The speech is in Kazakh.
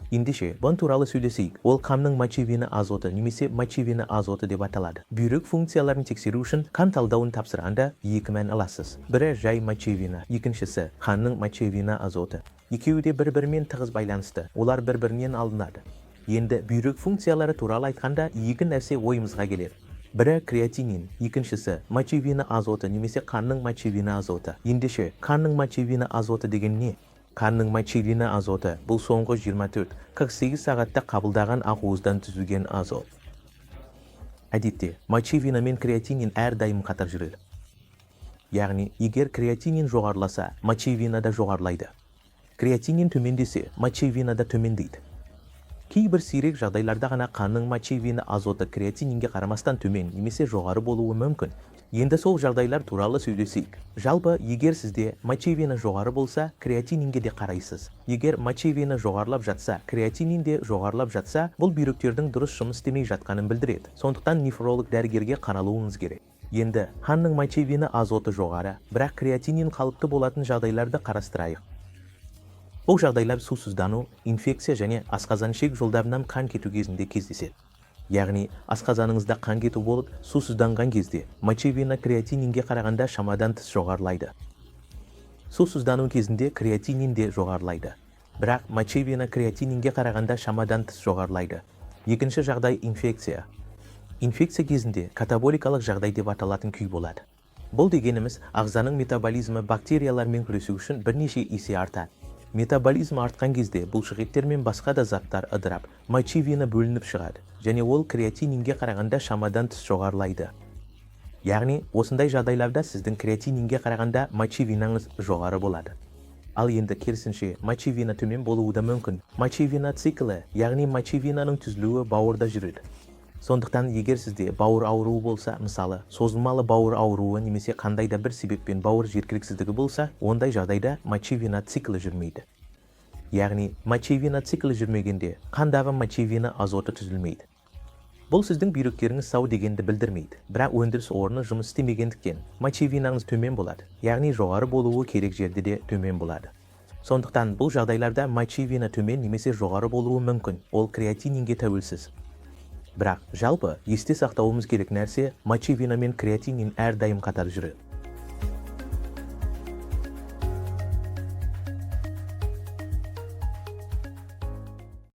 Ендеше, бұн туралы сөйлесейік. Ол қанның мочевина азоты немесе мочевина азоты деп аталады. Бүйрек функцияларын тексеру үшін қан талдауын тапсырғанда екі мән аласыз. Бірі жай мочевина, екіншісі қанның мочевина азоты. Екеуі де бір-бірімен тығыз байланысты. Олар бір-бірінен алынады. Енді бүйрек функциялары туралы айтқанда екі нәрсе ойымызға келеді. Бірі креатинин, екіншісі мочевина азоты немесе қанның мочевина азоты. Ендеше, қанның мочевина азоты деген не? Қанның мочевина азоты бұл соңғы 24-48 сағатта қабылдаған ақуыздан түзілген азот. Әдетте, мочевина мен креатинин әрдайым қатар жүреді. Яғни, егер креатинин жоғарыласа, мочевина да жоғарылайды. Креатинин төмендесе, мочевина да төмендейді. Кейбір сирек жағдайларда ғана қанның мочевина азоты креатининге қарамастан төмен немесе жоғары болуы мүмкін. Енді сол жағдайлар туралы сөйлесейік. Жалпы, егер сізде мочевина жоғары болса, креатининге де қарайсыз. Егер мочевина жоғарылап жатса, креатинин де жоғарылап жатса, бұл бүйректердің дұрыс жұмыс істемей жатқанын білдіреді. Сондықтан нефролог дәрігерге қаралуыңыз керек. Енді қанның мочевина азоты жоғары, бірақ креатинин қалыпты болатын жағдайларды қарастырайық. Бұл жағдайлар сусыздану, инфекция және асқазан ішек жолдарынан қан кету кезінде кездеседі. Яғни, асқазаныңызда қан кету болып, сусызданған кезде мочевина креатининге қарағанда шамадан тыс жоғарылайды. Сусыздану кезінде креатинин де жоғарылайды. Бірақ мочевина креатининге қарағанда шамадан тыс жоғарылайды. Екінші жағдай инфекция. Инфекция кезінде катаболикалық жағдай деп аталатын күй болады. Бұл дегеніміз ағзаның метаболизмі бактериялармен күресу үшін бірнеше есе артады. Метаболизм артқан кезде бұлшықеттер мен басқа да заттар ыдырап, мочевина бөлініп шығады, және ол креатининге қарағанда шамадан тыс жоғарылайды. Яғни, осындай жағдайларда сіздің креатининге қарағанда мочевинаңыз жоғары болады. Ал енді керісінше, мочевина төмен болуы да мүмкін. Мочевина циклі, яғни мочевинаның түзілуі бауырда жүреді. Сондықтан, егер сізде бауыр ауруы болса, мысалы, созылмалы бауыр ауруы немесе қандай да бір себеппен бауыр жеткіліксіздігі болса, ондай жағдайда мочевина циклі жүрмейді. Яғни, мочевина циклі жүрмегенде, қандағы мочевина азоты түзілмейді. Бұл сіздің бүйректеріңіз сау дегенді білдірмейді, бірақ өндіріс орны жұмыс істемегендіктен мочевинаңыз төмен болады, яғни жоғары болуы керек жерде де төмен болады. Сондықтан, бұл жағдайларда мочевина төмен немесе жоғары болуы мүмкін, ол креатининге тәуелсіз. Бірақ жалпы есте сақтауымыз керек нәрсе мочевина мен креатинин әрдайым қатар жүреді.